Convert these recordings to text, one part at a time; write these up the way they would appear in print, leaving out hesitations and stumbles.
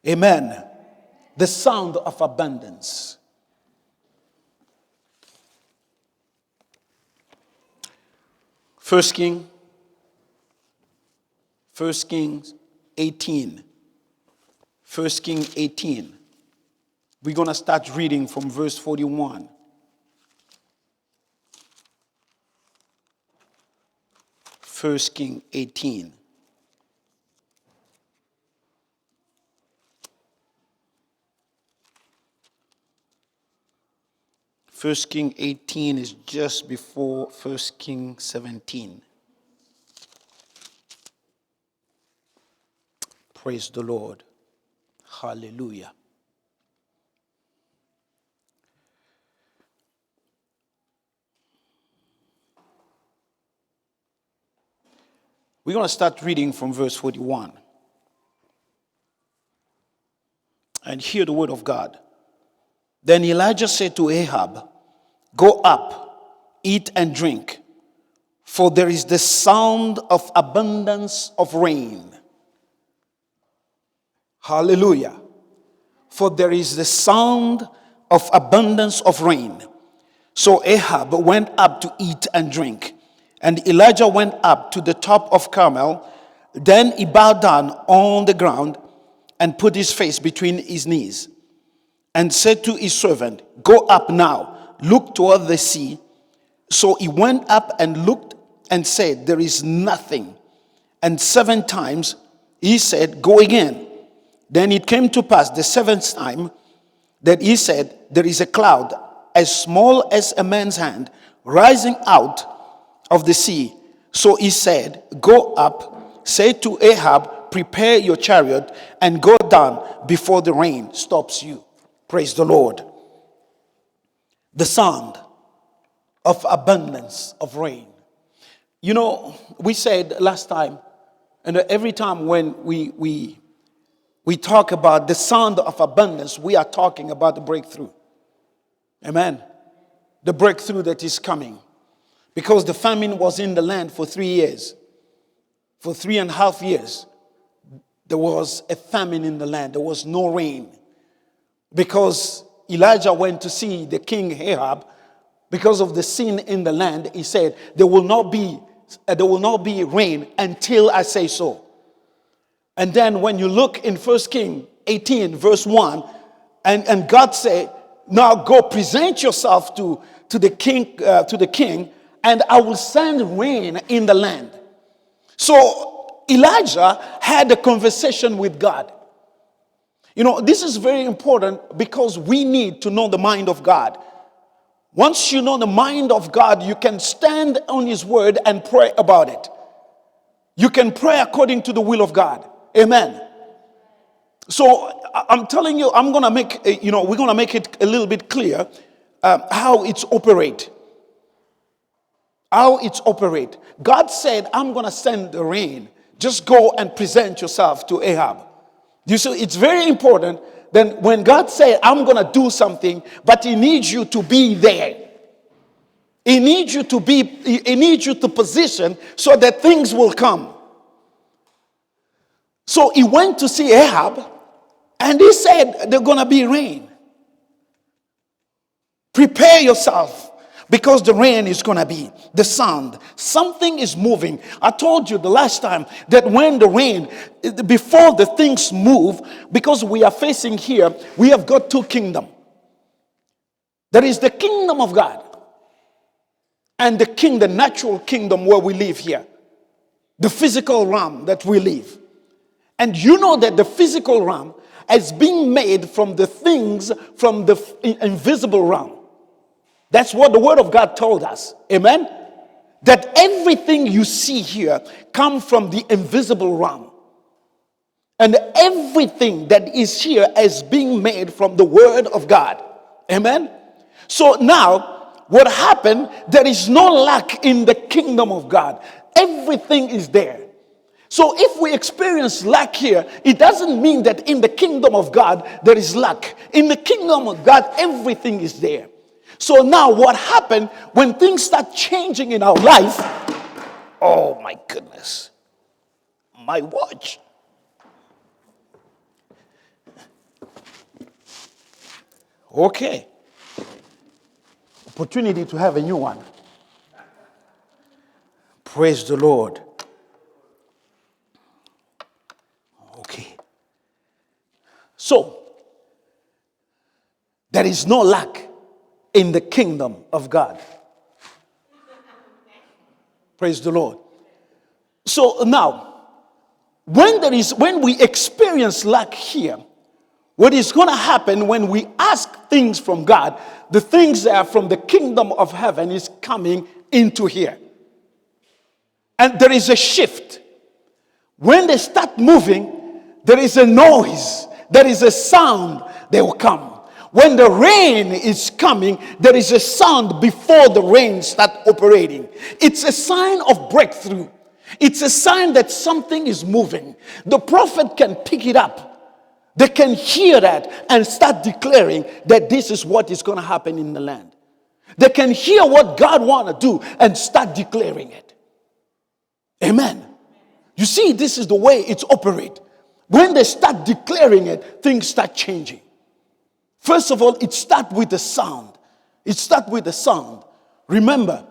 Amen. The sound of abundance. First Kings 18. 1 Kings 18. We're going to start reading from verse 41. First Kings 18. First Kings 18 is just before First Kings 17. Praise the Lord. Hallelujah. We're going to start reading from verse 41. And hear the word of God. Then Elijah said to Ahab, "Go up, eat and drink, for there is the sound of abundance of rain." Hallelujah. For there is the sound of abundance of rain. So Ahab went up to eat and drink. And Elijah went up to the top of Carmel. Then he bowed down on the ground and put his face between his knees and said to his servant, "Go up now, look toward the sea." So he went up and looked and said, "There is nothing." And 7 times he said, "Go again." Then it came to pass the 7th time that he said, "There is a cloud as small as a man's hand rising out of the sea." So he said, "Go up, say to Ahab, prepare your chariot and go down before the rain stops you." Praise the Lord. The sound of abundance of rain. You know, we said last time, and every time when we talk about the sound of abundance, we are talking about the breakthrough. Amen. The breakthrough that is coming. Because the famine was in the land for 3 years. For 3.5 years, there was a famine in the land. There was no rain. Because Elijah went to see the king Ahab, because of the sin in the land, he said, there will not be rain until I say so. And then when you look in 1 Kings 18 verse 1, and God said, "Now go present yourself to the king, and I will send rain in the land." So Elijah had a conversation with God. You know, this is very important because we need to know the mind of God. Once you know the mind of God, you can stand on his word and pray about it. You can pray according to the will of God. Amen. So I'm telling you, we're going to make it a little bit clear how it's operate. How it's operate. God said, "I'm going to send the rain. Just go and present yourself to Ahab." You see, it's very important that when God said, "I'm going to do something," but he needs you to be there. He needs you to position so that things will come. So he went to see Ahab and he said, "There's going to be rain. Prepare yourself. Because the rain is going to be the sound. Something is moving." I told you the last time that when the rain, before the things move, because we are facing here, we have got 2 kingdoms. There is the kingdom of God and the natural kingdom where we live here. The physical realm that we live. And you know that the physical realm has been made from the things from the invisible realm. That's what the word of God told us. Amen? That everything you see here comes from the invisible realm. And everything that is here is being made from the word of God. Amen? So now, what happened, there is no lack in the kingdom of God. Everything is there. So if we experience lack here, it doesn't mean that in the kingdom of God, there is lack. In the kingdom of God, everything is there. So now what happened when things start changing in our life? Oh my goodness. My watch. Okay. Opportunity to have a new one. Praise the Lord. Okay. So, there is no lack in the kingdom of God. Praise the Lord. So now, when we experience lack here, what is going to happen when we ask things from God, the things that are from the kingdom of heaven is coming into here. And there is a shift. When they start moving, there is a noise, there is a sound, they will come. When the rain is coming, there is a sound before the rain starts operating. It's a sign of breakthrough. It's a sign that something is moving. The prophet can pick it up. They can hear that and start declaring that this is what is going to happen in the land. They can hear what God wants to do and start declaring it. Amen. You see, this is the way it's operates. When they start declaring it, things start changing. First of all, it starts with the sound. It starts with the sound. Remember,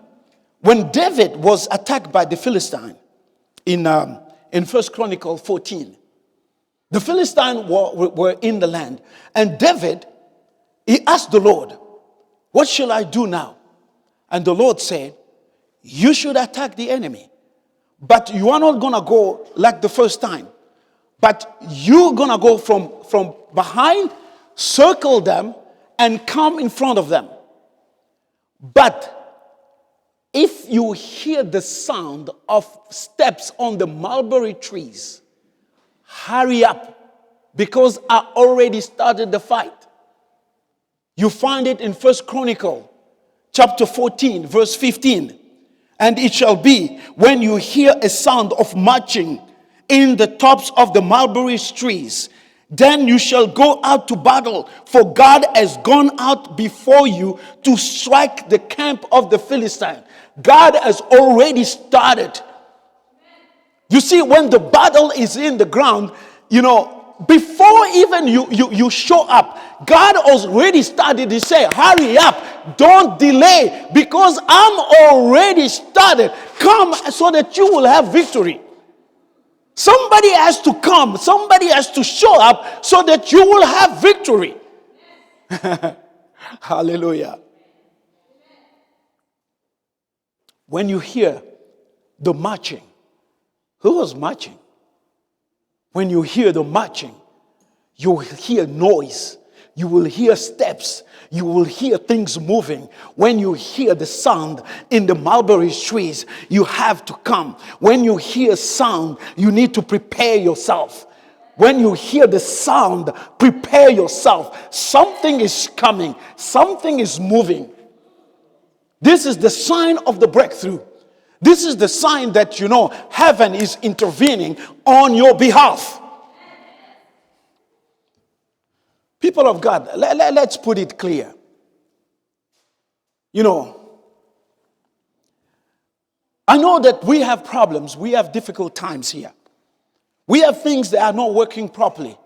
when David was attacked by the Philistine in 1 Chronicles 14, the Philistines were in the land. And David, he asked the Lord, what shall I do now? And the Lord said, you should attack the enemy. But you are not going to go like the first time. But you're going to go from behind, circle them, and come in front of them. But if you hear the sound of steps on the mulberry trees, hurry up, because I already started the fight. You find it in 1 Chronicle, chapter 14, verse 15. And it shall be, when you hear a sound of marching in the tops of the mulberry trees, then you shall go out to battle, for God has gone out before you to strike the camp of the Philistine. God has already started. You see, when the battle is in the ground, before even you show up, God already started to say, hurry up, don't delay, because I'm already started. Come so that you will have victory. Somebody has to come, somebody has to show up so that you will have victory. Hallelujah. When you hear the marching, who was marching? When you hear the marching, you will hear noise. You will hear steps. You will hear things moving. When you hear the sound in the mulberry trees, you have to come. When you hear sound, you need to prepare yourself. When you hear the sound, prepare yourself. Something is coming. Something is moving. This is the sign of the breakthrough. This is the sign that heaven is intervening on your behalf. People of God, let's put it clear. I know that we have problems. We have difficult times here. We have things that are not working properly.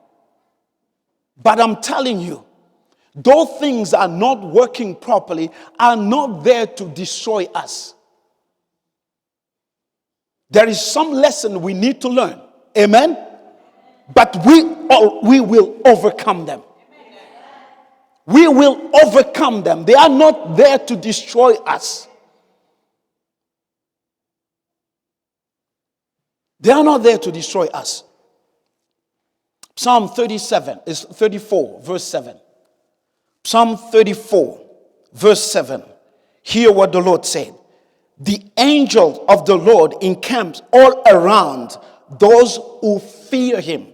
But I'm telling you, those things are not working properly, are not there to destroy us. There is some lesson we need to learn. Amen? But we will overcome them. We will overcome them. They are not there to destroy us. They are not there to destroy us. Psalm 34, verse 7. Psalm 34, verse 7. Hear what the Lord said. The angel of the Lord encamps all around those who fear him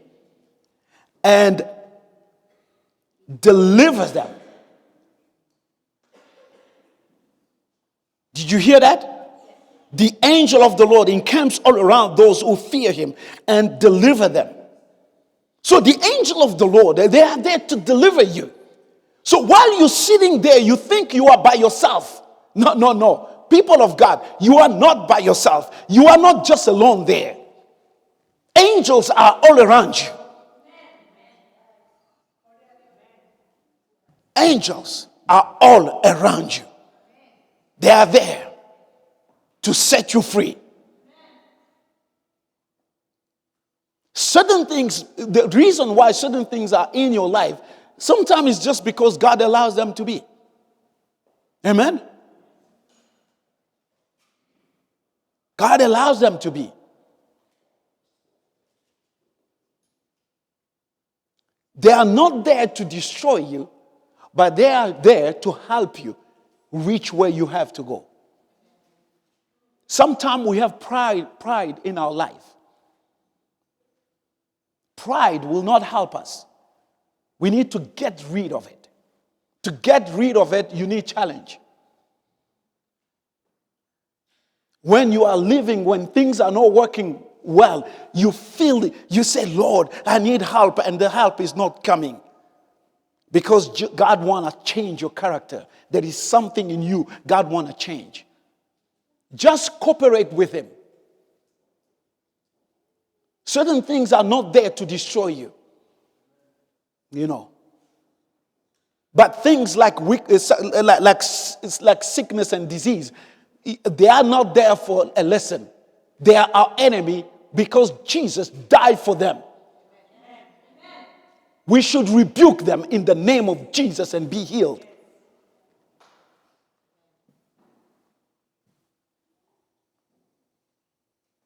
and delivers them. Did you hear that? The angel of the Lord encamps all around those who fear him and deliver them. So the angel of the Lord, they are there to deliver you. So while you're sitting there, you think you are by yourself. No. People of God, you are not by yourself. You are not just alone there. Angels are all around you. Angels are all around you. They are there to set you free. Certain things, the reason why certain things are in your life, sometimes it's just because God allows them to be. Amen? God allows them to be. They are not there to destroy you, but they are there to help you reach where you have to go. Sometimes we have pride in our life. Pride will not help us. We need to get rid of it. To get rid of it, you need challenge. When you are living, when things are not working well, you feel it. You say, Lord, I need help, and the help is not coming. Because God wants to change your character. There is something in you God wants to change. Just cooperate with Him. Certain things are not there to destroy you. You know. But things like sickness and disease, they are not there for a lesson. They are our enemy because Jesus died for them. We should rebuke them in the name of Jesus and be healed.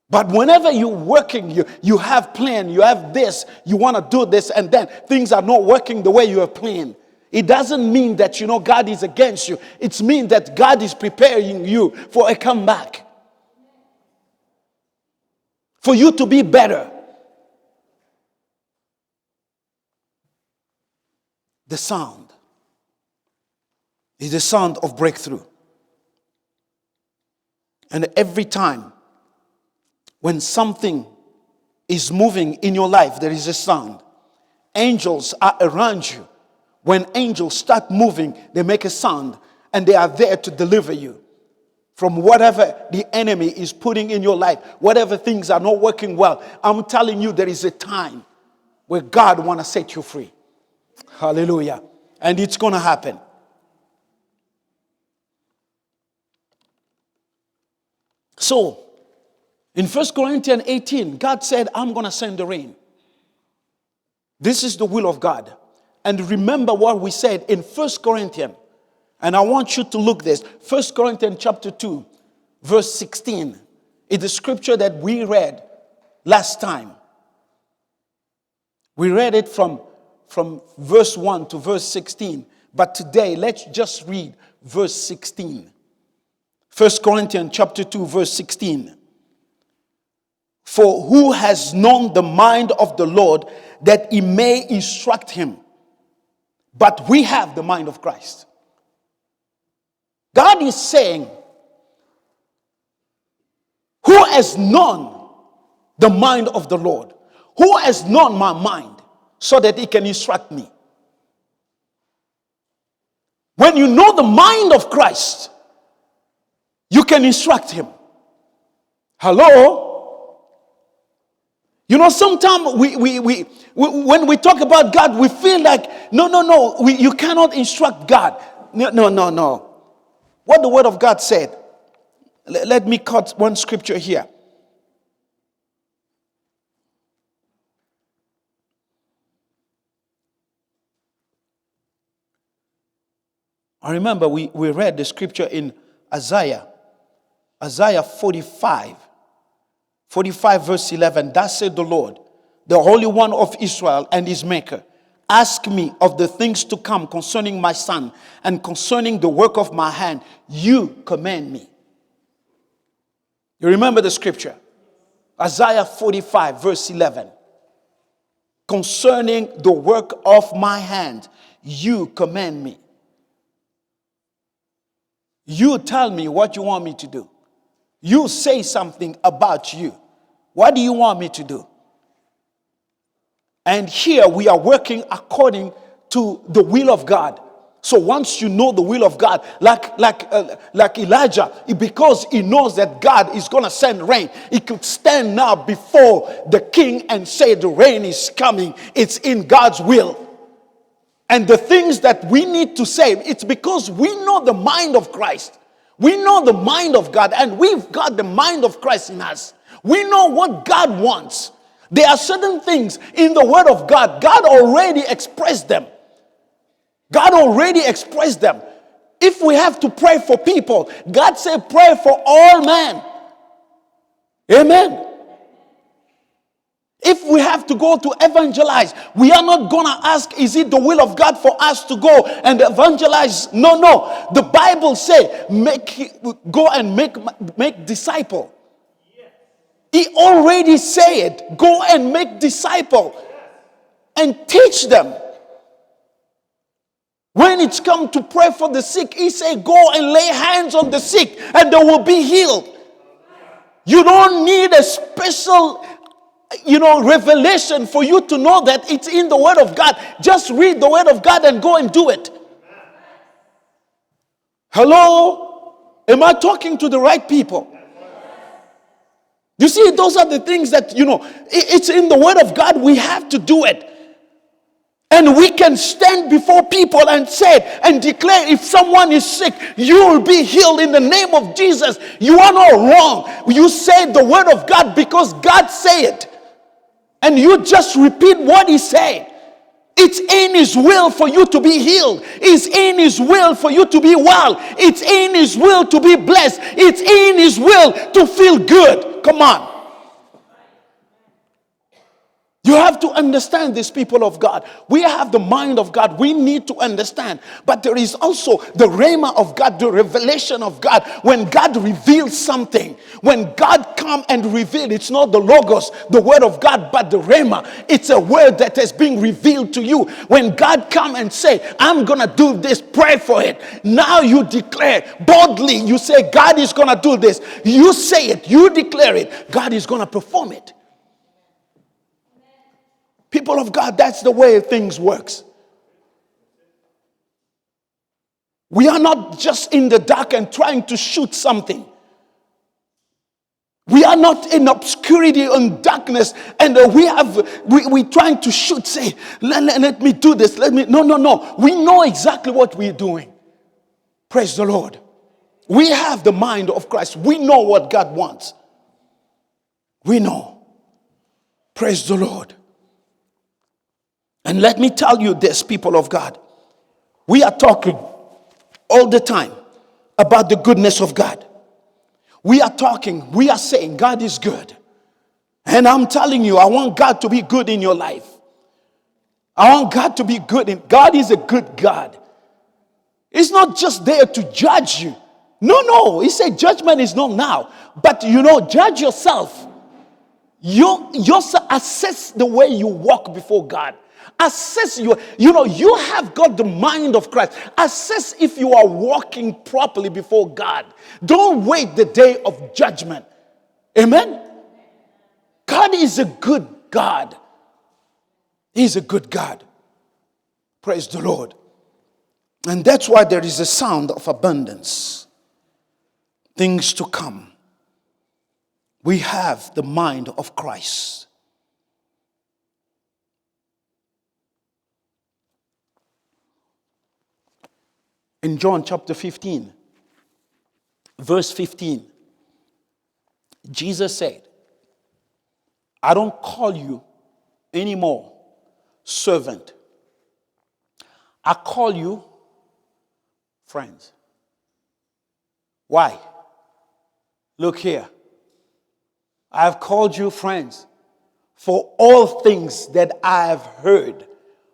But whenever you're working, you have plan, you have this, you want to do this, and then things are not working the way you have planned. It doesn't mean that, God is against you. It means that God is preparing you for a comeback. For you to be better. The sound is the sound of breakthrough. And every time when something is moving in your life, there is a sound. Angels are around you. When angels start moving, they make a sound, and they are there to deliver you from whatever the enemy is putting in your life, whatever things are not working well. I'm telling you, there is a time where God wants to set you free. Hallelujah. And it's going to happen. So, in 1 Corinthians 18, God said, I'm going to send the rain. This is the will of God. And remember what we said in 1 Corinthians. And I want you to look this. 1 Corinthians chapter 2, verse 16. It's the scripture that we read last time. We read it from verse 1 to verse 16. But today, let's just read verse 16. 1 Corinthians chapter 2, verse 16. For who has known the mind of the Lord that he may instruct him? But we have the mind of Christ. God is saying, who has known the mind of the Lord? Who has known my mind so that he can instruct me? When you know the mind of Christ, you can instruct him. Hello? Sometimes when we talk about God, we feel like, no, you cannot instruct God. No. What the Word of God said. Let me cut one scripture here. I remember we read the scripture in Isaiah 45 verse 11. Thus said the Lord, the Holy One of Israel and his Maker. Ask me of the things to come concerning my son and concerning the work of my hand. You command me. You remember the scripture? Isaiah 45 verse 11. Concerning the work of my hand, you command me. You tell me what you want me to do. You say something about you. What do you want me to do? And here we are working according to the will of God. So once you know the will of God, like Elijah, because he knows that God is going to send rain, he could stand now before the king and say the rain is coming. It's in God's will. and the things that we need to say, it's because we know the mind of Christ. We know the mind of God, and we've got the mind of Christ in us. We know what God wants. There are certain things in the Word of God. God already expressed them. God already expressed them. If we have to pray for people, God said pray for all men. Amen. If we have to go to evangelize, we are not going to ask, is it the will of God for us to go and evangelize? No, no. The Bible says, go and make disciple. He already said, go and make disciple and teach them. When it's come to pray for the sick, he said, go and lay hands on the sick and they will be healed. You don't need a special, revelation for you to know that it's in the Word of God. Just read the Word of God and go and do it. Hello? Am I talking to the right people? You see, those are the things that, it's in the Word of God. We have to do it. And we can stand before people and say and declare, if someone is sick, you will be healed in the name of Jesus. You are not wrong. You say the Word of God because God said it. And you just repeat what He said. It's in His will for you to be healed. It's in His will for you to be well. It's in His will to be blessed. It's in His will to feel good. Come on. You have to understand this, people of God. We have the mind of God. We need to understand. But there is also the rhema of God, the revelation of God. When God reveals something, when God come and reveal, it's not the logos, the word of God, but the rhema. It's a word that has been revealed to you. When God come and say, I'm going to do this, pray for it. Now you declare boldly. You say, God is going to do this. You say it. You declare it. God is going to perform it. People of God, that's the way things works. We are not just in the dark and trying to shoot something. We are not in obscurity and darkness and we're trying to shoot, say, let me do this. No. We know exactly what we're doing. Praise the Lord. We have the mind of Christ. We know what God wants. We know. Praise the Lord. And let me tell you this, people of God. We are talking all the time about the goodness of God. We are saying God is good. And I'm telling you, I want God to be good in your life. I want God to be good. God is a good God. He's not just there to judge you. No. He said judgment is not now. But judge yourself. You assess the way you walk before God. Assess you have got the mind of Christ. Assess if you are walking properly before God. Don't wait the day of judgment. Amen. God is a good God. He's a good God. Praise the Lord. And that's why there is a sound of abundance. Things to come. We have the mind of Christ. In John chapter 15, verse 15, Jesus said, I don't call you anymore servant. I call you friends. Why? Look here. I have called you friends, for all things that I have heard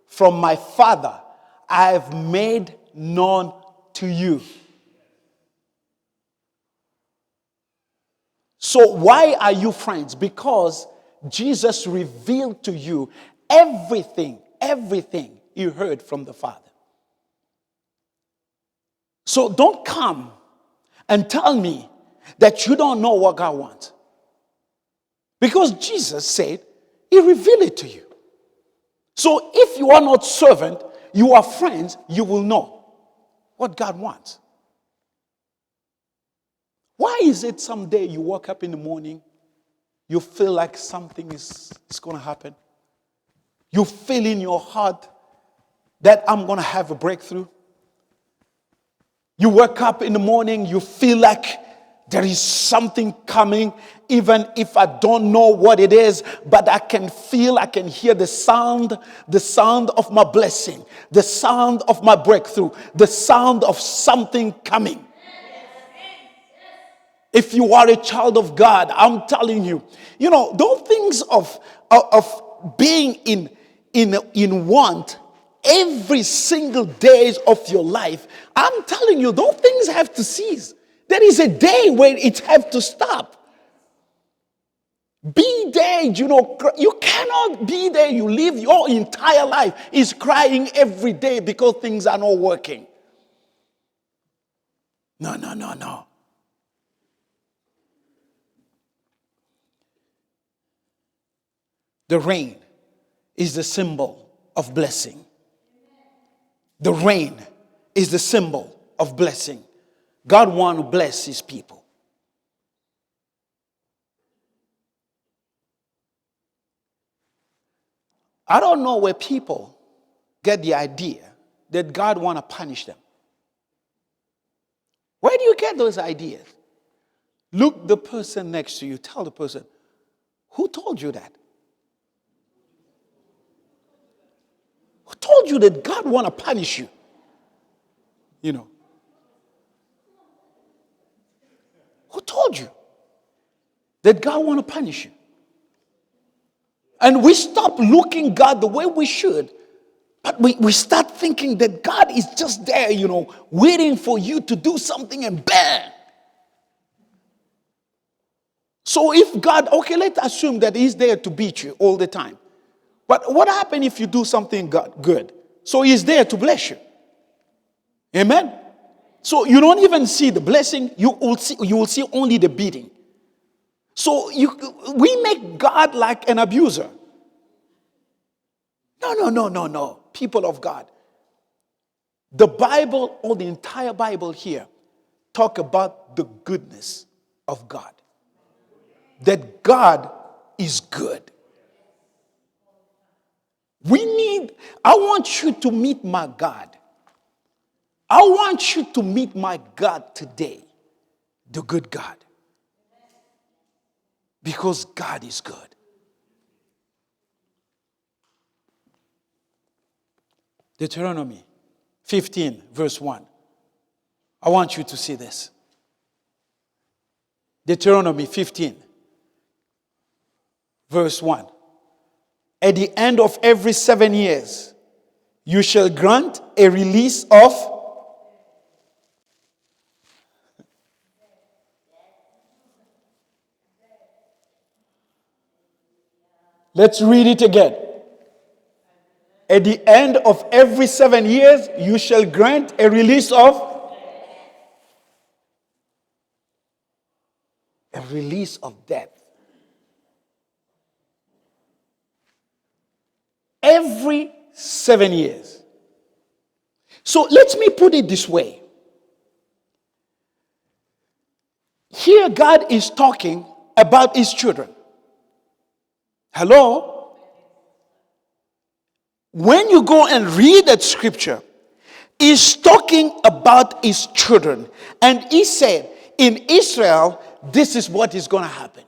from my Father, I have made known to you. So why are you friends? Because Jesus revealed to you everything you heard from the Father. So don't come and tell me that you don't know what God wants. Because Jesus said, He revealed it to you. So if you are not servant, you are friends, you will know what God wants. Why is it someday you wake up in the morning, you feel like something is going to happen? You feel in your heart that I'm going to have a breakthrough? You wake up in the morning, you feel like there is something coming, even if I don't know what it is, but I can hear the sound of my blessing, the sound of my breakthrough, the sound of something coming. If you are a child of God, I'm telling you, those things of being in want every single days of your life, I'm telling you, those things have to cease. There is a day where it have to stop. Be there, you cannot be there. You live your entire life is crying every day because things are not working. No. The rain is the symbol of blessing. The rain is the symbol of blessing. God wants to bless his people. I don't know where people get the idea that God wants to punish them. Where do you get those ideas? Look the person next to you. Tell the person, who told you that? Who told you that God want to punish you? Who told you that God want to punish you? And we stop looking God the way we should, but we start thinking that God is just there, waiting for you to do something and bang. So if God, okay, let's assume that he's there to beat you all the time. But what happens if you do something good? So he's there to bless you. Amen? So you don't even see the blessing, you will see only the beating. So we make God like an abuser. No. People of God. The Bible, or the entire Bible here, talk about the goodness of God. That God is good. I want you to meet my God. I want you to meet my God today. The good God. Because God is good. Deuteronomy 15, verse 1. I want you to see this. Deuteronomy 15, verse 1. At the end of every 7 years, you shall grant a release of. Let's read it again. At the end of every 7 years, you shall grant a release of. A release of debt. Every 7 years. So let me put it this way. Here God is talking about his children. Hello? When you go and read that scripture, he's talking about his children. And he said, in Israel, this is what is going to happen.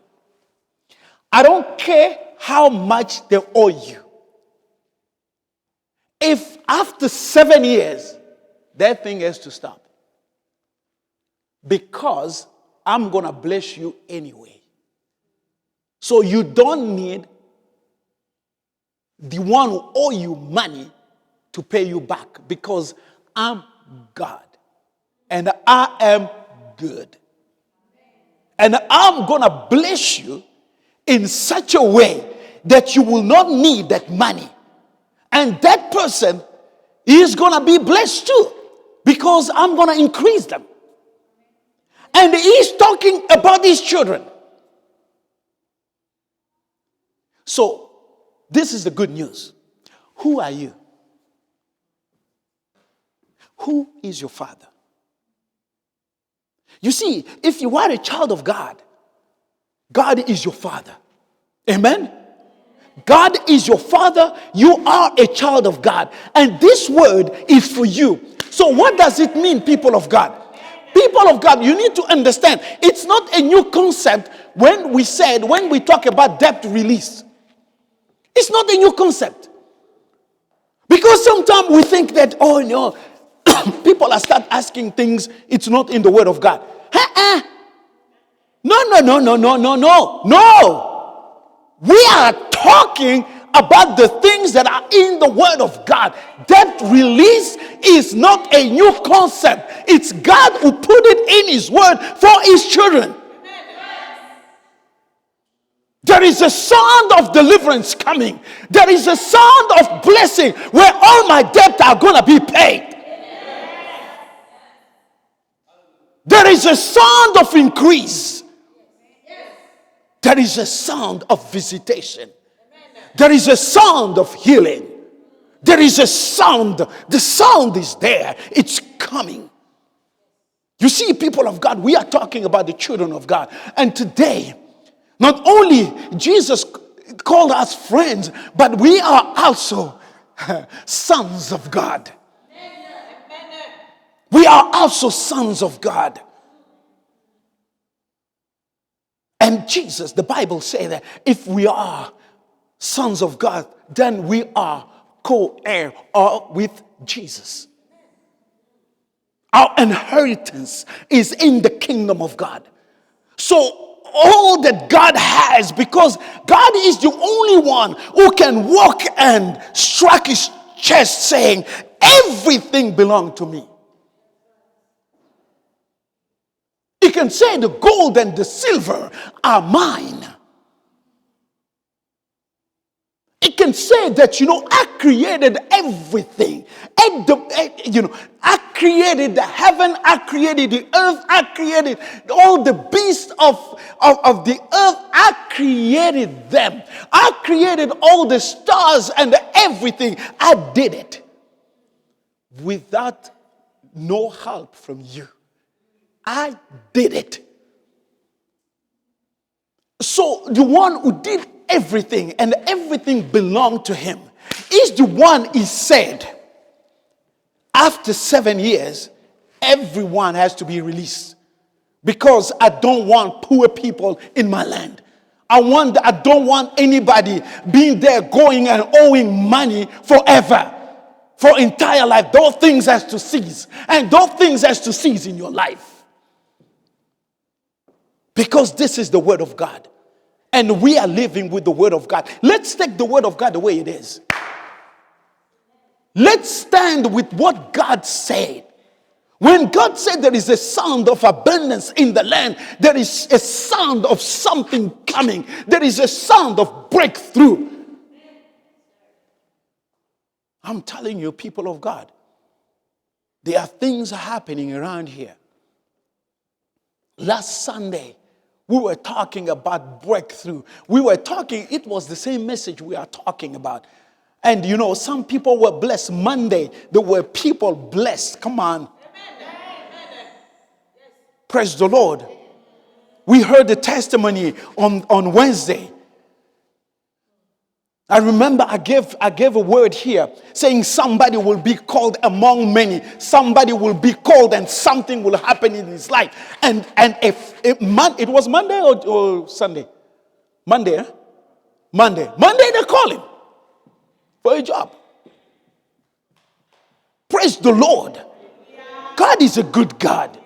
I don't care how much they owe you. If after 7 years, that thing has to stop. Because I'm going to bless you anyway. So you don't need the one who owe you money to pay you back. Because I'm God. And I am good. And I'm going to bless you in such a way that you will not need that money. And that person is going to be blessed too. Because I'm going to increase them. And he's talking about his children. So, this is the good news. Who are you? Who is your father? You see, if you are a child of God, God is your father. Amen? God is your father. You are a child of God. And this word is for you. So what does it mean, people of God? People of God, you need to understand, it's not a new concept when we talk about debt release. It's not a new concept. Because sometimes we think that, oh no, people are start asking things, it's not in the word of God. No. We are talking about the things that are in the word of God. Debt release is not a new concept. It's God who put it in his word for his children. There is a sound of deliverance coming. There is a sound of blessing where all my debts are going to be paid. There is a sound of increase. There is a sound of visitation. There is a sound of healing. There is a sound. The sound is there. It's coming. You see, people of God, we are talking about the children of God. And today, not only Jesus called us friends, but we are also sons of God. We are also sons of God. And Jesus, the Bible says that if we are sons of God, then we are co-heir with Jesus. Our inheritance is in the kingdom of God. So all that God has, because God is the only one who can walk and strike his chest saying, everything belongs to me. He can say the gold and the silver are mine. It can say that, I created everything. I created the heaven, I created the earth, I created all the beasts of the earth, I created them. I created all the stars and everything. I did it without no help from you. I did it. So the one who did everything and everything belonged to him is the one he said, after 7 years, everyone has to be released. Because I don't want poor people in my land. I don't want anybody being there going and owing money forever. For entire life. Those things has to cease. And those things has to cease in your life. Because this is the word of God. And we are living with the word of God. Let's take the word of God the way it is. Let's stand with what God said. When God said there is a sound of abundance in the land, there is a sound of something coming. There is a sound of breakthrough. I'm telling you, people of God, there are things happening around here. Last Sunday, we were talking about breakthrough. It was the same message we are talking about. And some people were blessed. Monday, there were people blessed. Come on. Praise the Lord. We heard the testimony on Wednesday. I remember I gave a word here saying somebody will be called among many. Somebody will be called and something will happen in his life. And it was Monday or Sunday? Monday, eh? Monday they call him for a job. Praise the Lord. God is a good God.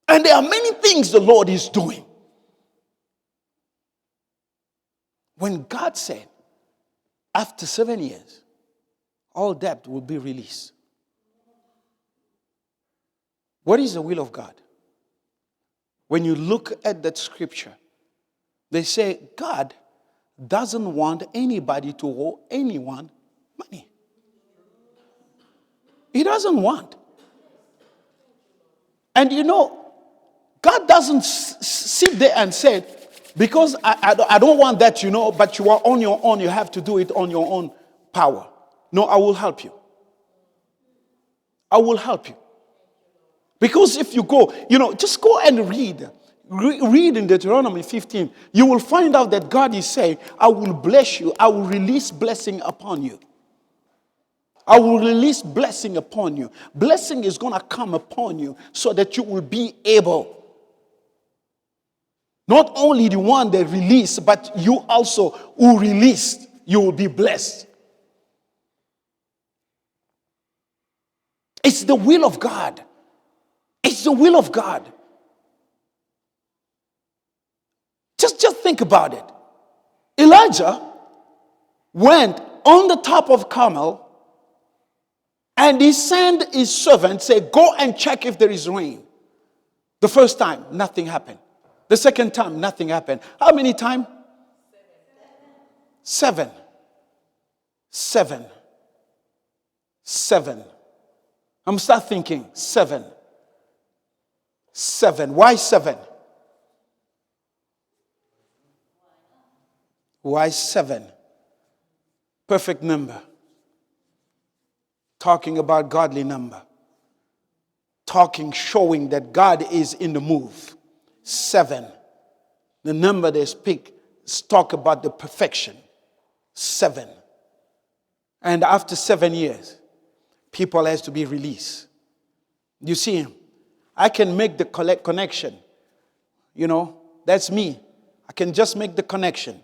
And there are many things the Lord is doing. When God said, after 7 years, all debt will be released. What is the will of God? When you look at that scripture, they say God doesn't want anybody to owe anyone money. He doesn't want. And God doesn't sit there and say, because I don't want that, but you are on your own, you have to do it on your own power. No, I will help you. I will help you. Because if you go, just go and read Read in Deuteronomy 15. You will find out that God is saying, I will bless you. I will release blessing upon you. I will release blessing upon you. Blessing is going to come upon you so that you will be able. Not only the one that released, but you also who released, you will be blessed. It's the will of God. It's the will of God. Just think about it. Elijah went on the top of Carmel and he sent his servant, say, go and check if there is rain. The first time, nothing happened. The second time, nothing happened. How many times? 7. 7. 7. I'm start thinking, 7. 7. Why 7? Why 7? Perfect number. Talking about godly number. Talking, showing that God is in the move. 7. The number they speak talk about the perfection. 7. And after 7 years, people has to be released. You see, I can make the connection. You know, that's me. I can just make the connection.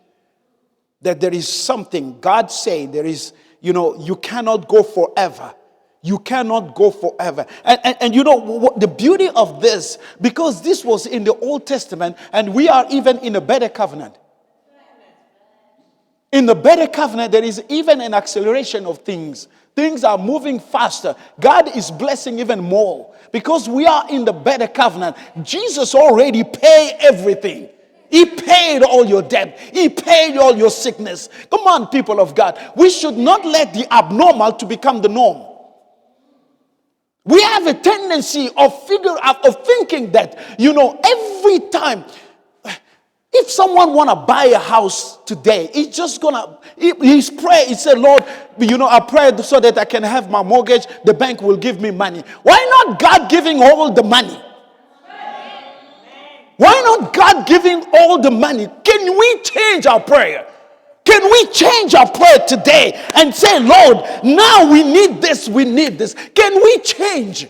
That there is something, God say there is, you cannot go forever. You cannot go forever. And you know, what the beauty of this, because this was in the Old Testament, and we are even in a better covenant. In the better covenant, there is even an acceleration of things. Things are moving faster. God is blessing even more. Because we are in the better covenant. Jesus already paid everything. He paid all your debt. He paid all your sickness. Come on, people of God. We should not let the abnormal to become the norm. We have a tendency of thinking that, every time, if someone want to buy a house today, he's just he's pray. He said, Lord, I pray so that I can have my mortgage. The bank will give me money. Why not God giving all the money? Why not God giving all the money? Can we change our prayer? Can we change our prayer today and say, Lord, now we need this, we need this. Can we change?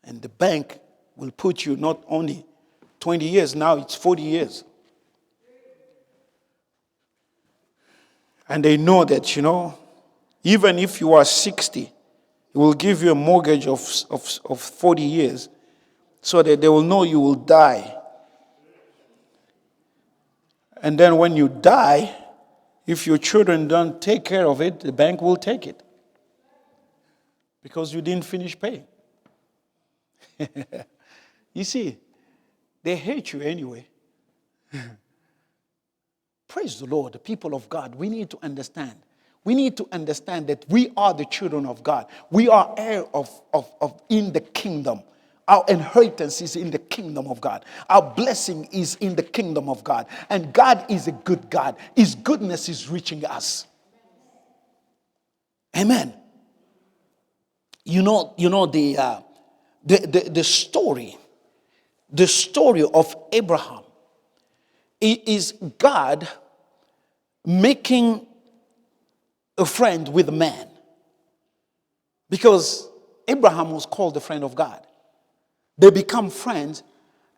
And the bank will put you not only 20 years, now it's 40 years. And they know that, even if you are 60, it will give you a mortgage of 40 years so that they will know you will die. And then when you die, if your children don't take care of it, the bank will take it. Because you didn't finish paying. You see, they hate you anyway. Praise the Lord, the people of God. We need to understand. We need to understand that we are the children of God. We are heirs of in the kingdom. Our inheritance is in the kingdom of God. Our blessing is in the kingdom of God. And God is a good God. His goodness is reaching us. Amen. The story of Abraham is God making a friend with a man. Because Abraham was called the friend of God. They become friends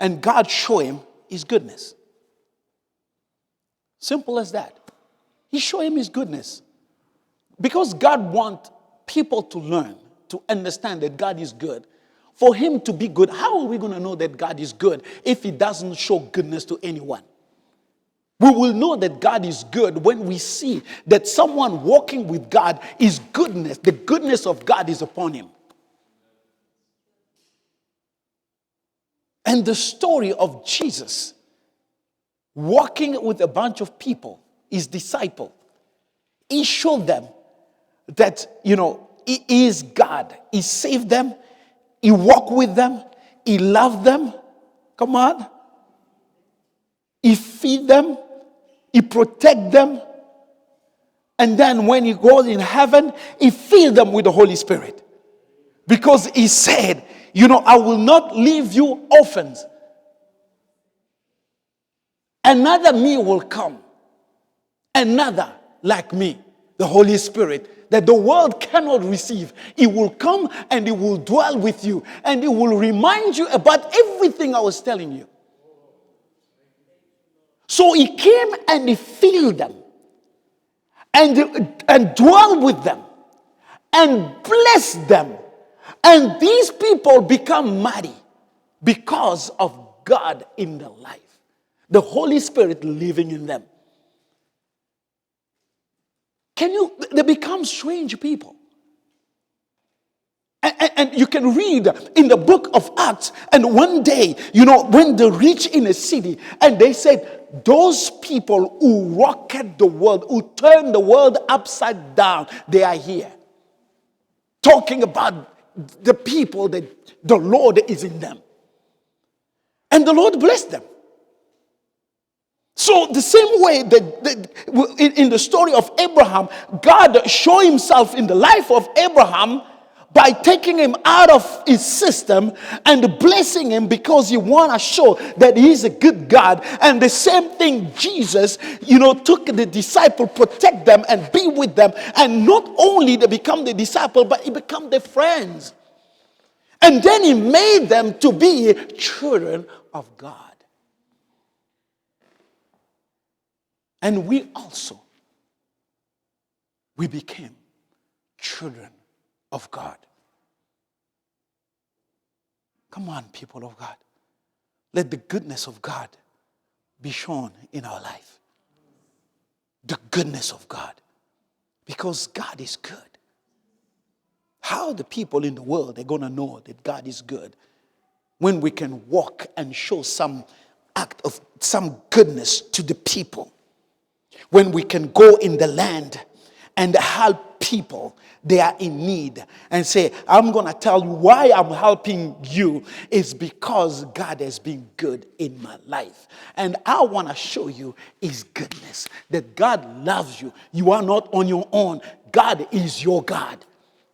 and God showed him his goodness. Simple as that. He showed him his goodness. Because God wants people to learn, to understand that God is good. For him to be good, how are we going to know that God is good if he doesn't show goodness to anyone? We will know that God is good when we see that someone walking with God is goodness. The goodness of God is upon him. And the story of Jesus walking with a bunch of people, his disciples, he showed them that, he is God. He saved them. He walked with them. He loved them. Come on. He feed them. He protect them. And then when he goes in heaven, he fills them with the Holy Spirit. Because he said, I will not leave you orphans. Another me will come. Another like me, the Holy Spirit, that the world cannot receive. He will come and he will dwell with you. And he will remind you about everything I was telling you. So he came and he filled them. And dwell with them. And bless them. And these people become mighty because of God in their life. The Holy Spirit living in them. They become strange people. And you can read in the book of Acts, and one day, when they reach in a city, and they said, those people who rocket the world, who turn the world upside down, they are here. Talking about the people that the Lord is in them. And the Lord blessed them. So the same way that in the story of Abraham, God showed himself in the life of Abraham by taking him out of his system and blessing him because he want to show that he's a good God. And the same thing, Jesus, took the disciple, protect them and be with them. And not only they become the disciple, but he become their friends. And then he made them to be children of God. And we became children of God. Come on, people of God. Let the goodness of God be shown in our life. The goodness of God. Because God is good. How the people in the world are going to know that God is good when we can walk and show some act of some goodness to the people? When we can go in the land and help people, they are in need, and say, I'm going to tell you why I'm helping you is because God has been good in my life. And I want to show you his goodness, that God loves you. You are not on your own. God is your God.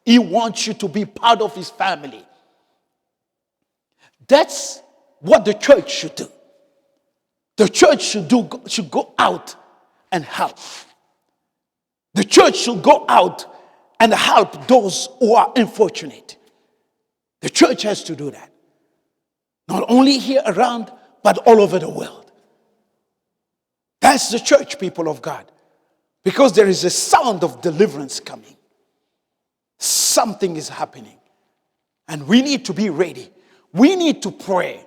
He wants you to be part of his family. That's what the church should do. The church should go out and help. The church should go out and help those who are unfortunate. The church has to do that. Not only here around, but all over the world. That's the church, people of God. Because there is a sound of deliverance coming. Something is happening. And we need to be ready. We need to pray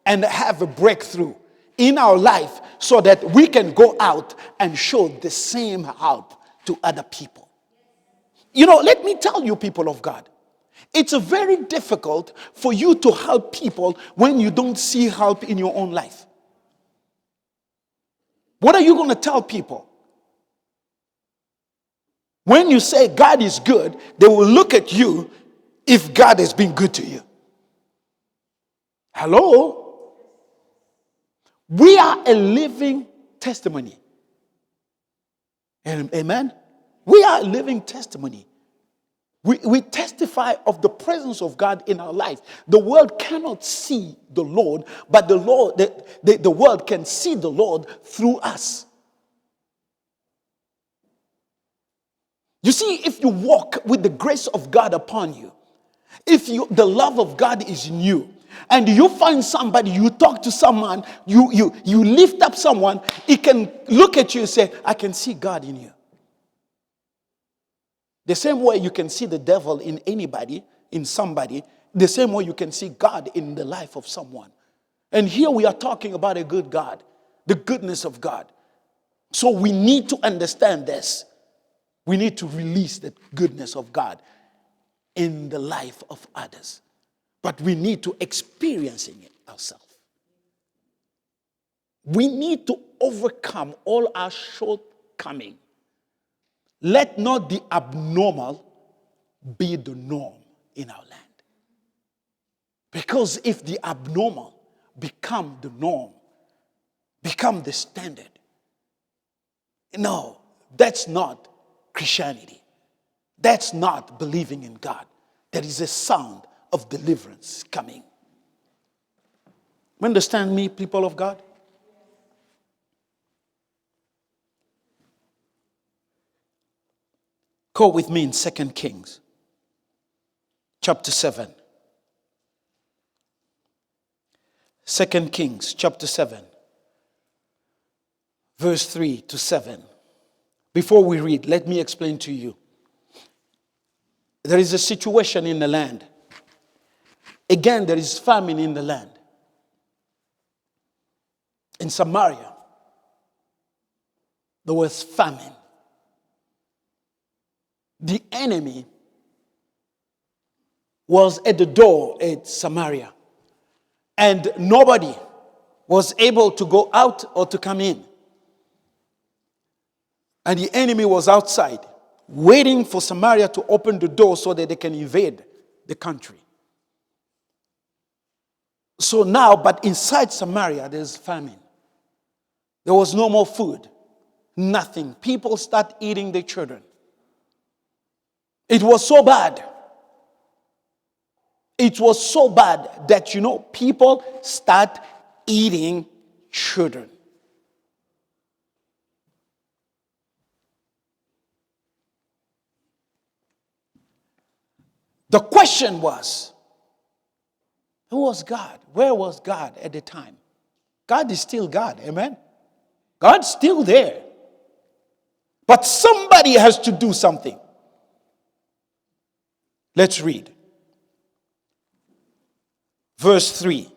and have a breakthrough in our life so that we can go out and show the same help to other people. Let me tell you, people of God, it's very difficult for you to help people when you don't see help in your own life. What are you going to tell people? When you say God is good, they will look at you if God has been good to you. Hello? We are a living testimony. Amen? We are a living testimony. We testify of the presence of God in our life. The world cannot see the Lord, but the world can see the Lord through us. You see, if you walk with the grace of God upon you, if the love of God is in you, and you find somebody, you talk to someone, you lift up someone, he can look at you and say, I can see God in you. The same way you can see the devil in anybody, in somebody, the same way you can see God in the life of someone. And here we are talking about a good God, the goodness of God. So we need to understand this. We need to release the goodness of God in the life of others. But we need to experience it ourselves. We need to overcome all our shortcomings. Let not the abnormal be the norm in our land. Because if the abnormal become the norm, become the standard, no, that's not Christianity. That's not believing in God. there is a sound of deliverance coming. You understand me, people of God? Go with me in 2 Kings, chapter 7. 2 Kings, chapter 7, verse 3 to 7. Before we read, let me explain to you. There is a situation in the land. Again, there is famine in the land. In Samaria, there was famine. The enemy was at the door at Samaria, and nobody was able to go out or to come in. And the enemy was outside, waiting for Samaria to open the door so that they can invade the country. So now, but inside Samaria, there's famine. There was no more food, nothing. People start eating their children. It was so bad. It was so bad that, people start eating children. The question was, who was God? Where was God at the time? God is still God, amen? God's still there. But somebody has to do something. Let's read. Verse 3.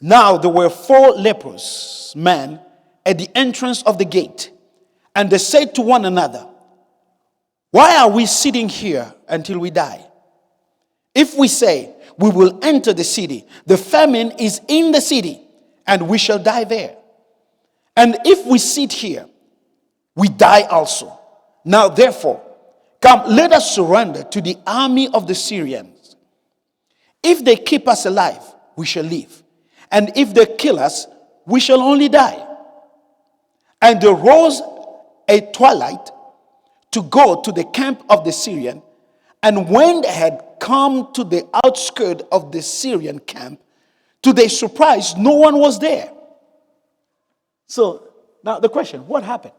Now there were 4 leprous men at the entrance of the gate, and they said to one another, "Why are we sitting here until we die? If we say we will enter the city, the famine is in the city, and we shall die there. And if we sit here, we die also. Now therefore, come, let us surrender to the army of the Syrians. If they keep us alive, we shall live. And if they kill us, we shall only die." And they rose at twilight to go to the camp of the Syrian. And when they had come to the outskirts of the Syrian camp, to their surprise, no one was there. So now the question, what happened?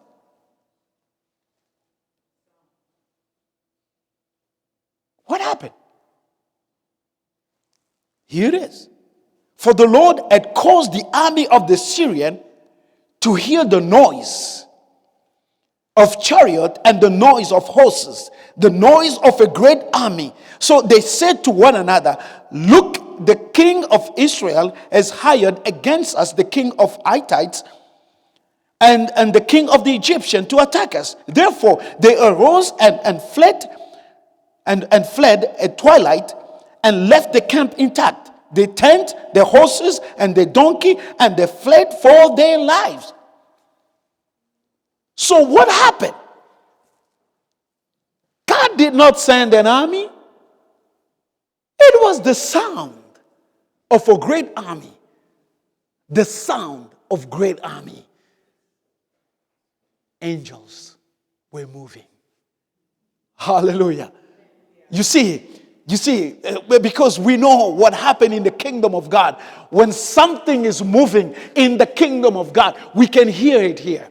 What happened? Here it is. For the Lord had caused the army of the Syrian to hear the noise of chariot and the noise of horses, the noise of a great army. So they said to one another, "Look, the king of Israel has hired against us the king of Hittites and the king of the Egyptians to attack us." Therefore they arose and fled at twilight and left the camp intact, the tent, the horses, and the donkey, and they fled for their lives. So what happened? God did not send an army. It was the sound of a great army. The sound of great army. Angels were moving. Hallelujah. You see, because we know what happened in the kingdom of God. When something is moving in the kingdom of God, we can hear it here.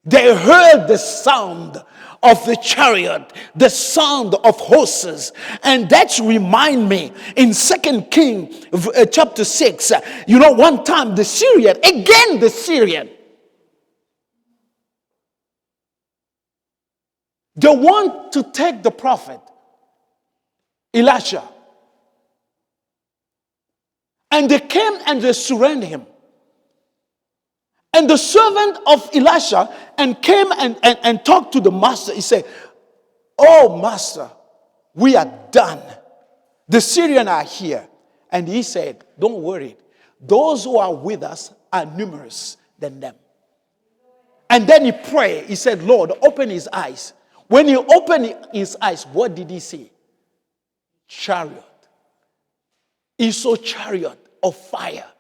They heard the sound of the chariot, the sound of horses. And that remind me in 2 Kings chapter 6, one time the Syrian, they want to take the prophet Elisha. And they came and they surrendered him. And the servant of Elisha and came and talked to the master. He said, "Oh, master, we are done. The Syrians are here." And he said, "Don't worry. Those who are with us are numerous than them." And then he prayed. He said, "Lord, open his eyes." When he opened his eyes, what did he see? Chariot. He saw chariot of fire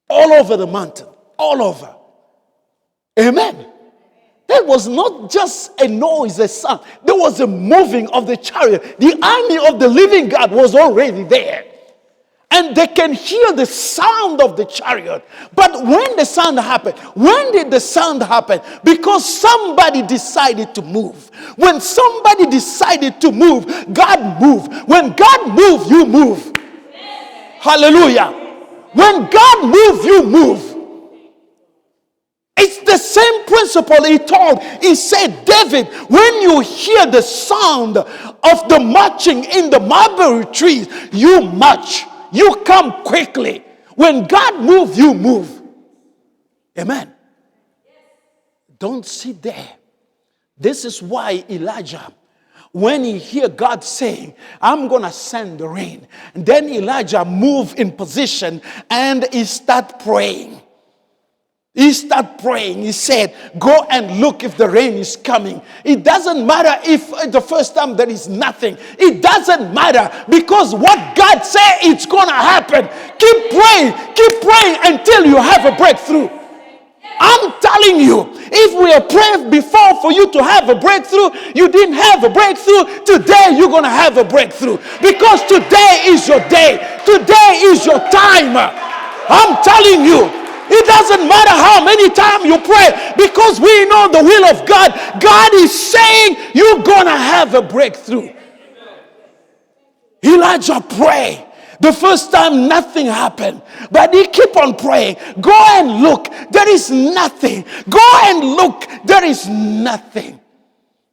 all over the mountain. All over. Amen. it was not just a noise, a sound. There was a moving of the chariot. The army of the living God was already there. And they can hear the sound of the chariot. But when the sound happened, when did the sound happen? Because somebody decided to move. When somebody decided to move, God moved. When God moved, you move. Hallelujah. When God moves, you move. It's the same principle he said, David, when you hear the sound of the marching in the mulberry trees, you march. You come quickly. When God moves, you move. Amen. Don't sit there. This is why Elijah, when he hear God saying, I'm going to send the rain, and then Elijah moved in position and he start praying. He started praying. He said, go and look if the rain is coming. It doesn't matter if the first time there is nothing. It doesn't matter, because what God said, it's going to happen. Keep praying until you have a breakthrough. I'm telling you, if we have prayed before for you to have a breakthrough, you didn't have a breakthrough, today you're going to have a breakthrough. Because today is your day. Today is your time. I'm telling you. It doesn't matter how many times you pray, because we know the will of God. God is saying you're going to have a breakthrough. Elijah prayed. The first time nothing happened, but he keep on praying. Go and look. There is nothing. Go and look. There is nothing.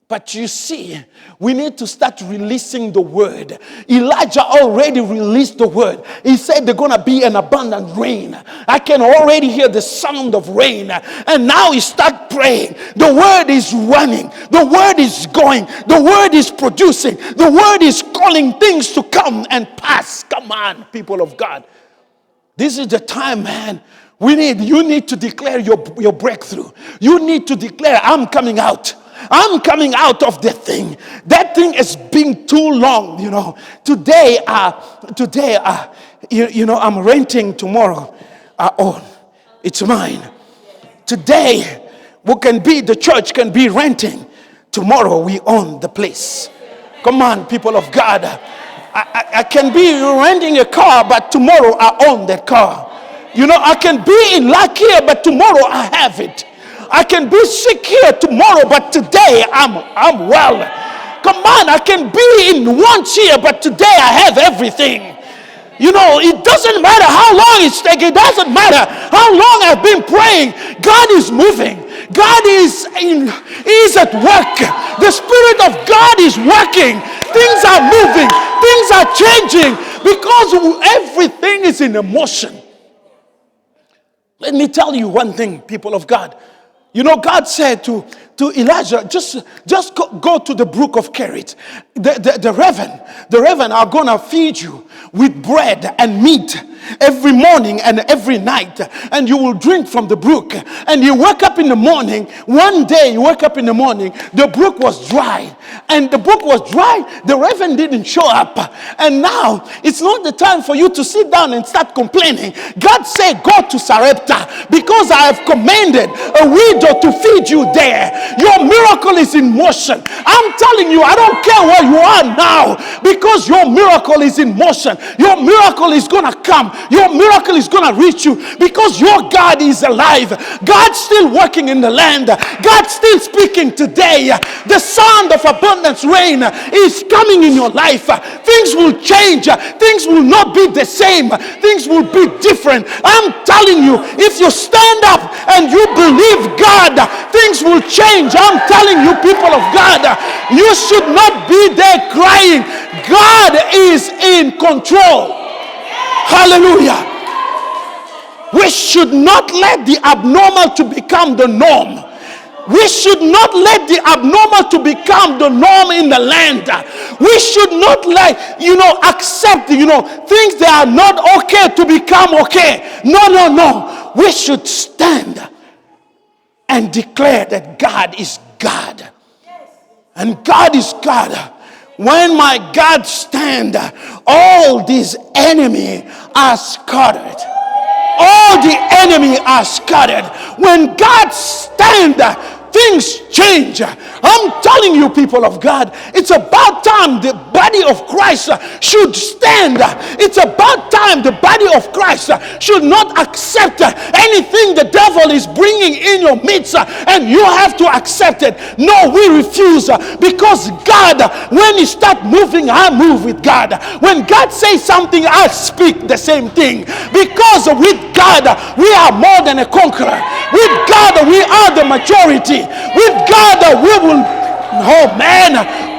But you see, we need to start releasing the word. Elijah already released the word. He said there's going to be an abundant rain. I can already hear the sound of rain. And now he start praying. The word is running. The word is going. The word is producing. The word is calling things to come and pass. Come on, people of God. This is the time, man. You need to declare your breakthrough. You need to declare, I'm coming out. I'm coming out of that thing. That thing has been too long, Today, I'm renting tomorrow. I own. It's mine. Today, the church can be renting. Tomorrow, we own the place. Come on, people of God. I can be renting a car, but tomorrow I own that car. I can be in lack here, but tomorrow I have it. I can be sick here tomorrow, but today I'm well. Come on, I can be in want here, but today I have everything. It doesn't matter how long it's taking. It doesn't matter how long I've been praying. God is moving. God is at work. The Spirit of God is working. Things are moving. Things are changing, because everything is in motion. Let me tell you one thing, people of God. God said to Elijah, just go to the brook of Kerith. The raven are going to feed you with bread and meat every morning and every night, and you will drink from the brook. And you wake up in the morning. One day you wake up in the morning, the brook was dry. And the brook was dry, the raven didn't show up. And now it's not the time for you to sit down and start complaining. God said, go to Sarepta, because I have commanded a widow to feed you there. Your miracle is in motion. I'm telling you, I don't care where you are now, because your miracle is in motion. Your miracle is going to come. Your miracle is going to reach you, because your God is alive. God's still working in the land. God's still speaking today. The sound of abundance rain is coming in your life. Things will change. Things will not be the same. Things will be different. I'm telling you, if you stand up and you believe God, things will change. I'm telling you, people of God, you should not be there crying. God is in control. Hallelujah. We should not let the abnormal to become the norm. We should not let the abnormal to become the norm in the land. We should not accept, things that are not okay to become okay. No. We should stand and declare that God is God. And God is God. When my God stand, all these enemy are scattered. All the enemy are scattered. When God stand, things change. I'm telling you, people of God, it's about time the body of Christ should stand. It's about time the body of Christ should not accept anything the devil is bringing in your midst, and you have to accept it. No, we refuse, because God, when you start moving, I move with God. When God says something, I speak the same thing, because with God we are more than a conqueror. With God we are the majority. With God we will. Oh man,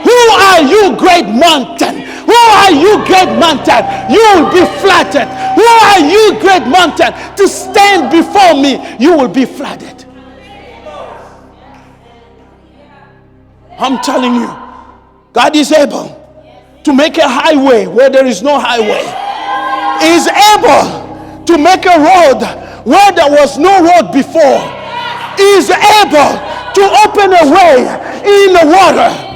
who are you, great mountain? Who are you, great mountain? You will be flattered. Who are you, great mountain, to stand before me? You will be flattered. I'm telling you, God is able to make a highway where there is no highway. He is able to make a road where there was no road before. He is able to open a way in the water.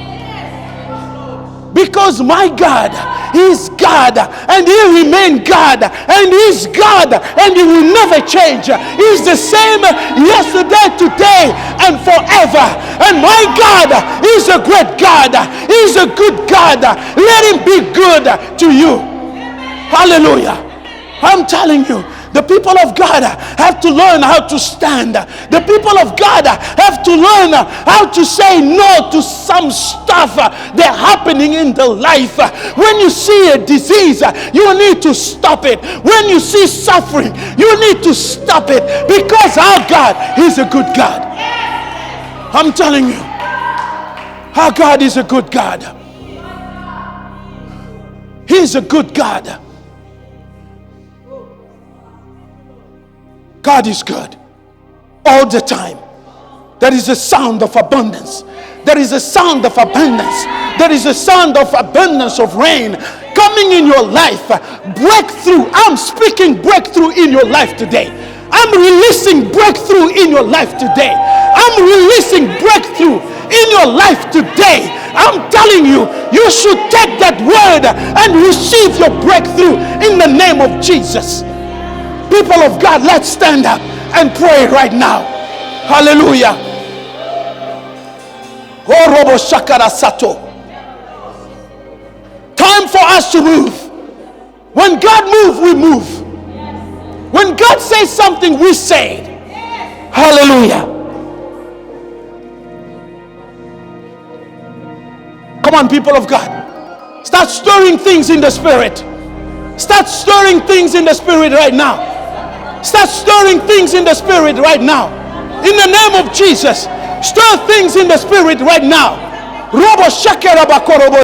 Because my God is God, and He remains God, and He's God, and He will never change. He's the same yesterday, today, and forever. And my God is a great God. He's a good God. Let Him be good to you. Hallelujah. I'm telling you, the people of God have to learn how to stand. The people of God have to learn how to say no to some stuff that's happening in the life. When you see a disease, you need to stop it. When you see suffering, you need to stop it, because our God is a good God. I'm telling you, our God is a good God. He's a good God. God is good all the time. There is a sound of abundance. There is a sound of abundance. There is a sound of abundance of rain coming in your life. Breakthrough. I'm speaking breakthrough in your life today. I'm releasing breakthrough in your life today. I'm releasing breakthrough in your life today. I'm telling you, you should take that word and receive your breakthrough in the name of Jesus. People of God, let's stand up and pray right now. Hallelujah. Time for us to move. When God moves, we move. When God says something, we say it. Hallelujah. Come on, people of God. Start stirring things in the spirit. Start stirring things in the spirit right now. Start stirring things in the spirit right now. In the name of Jesus, stir things in the spirit right now.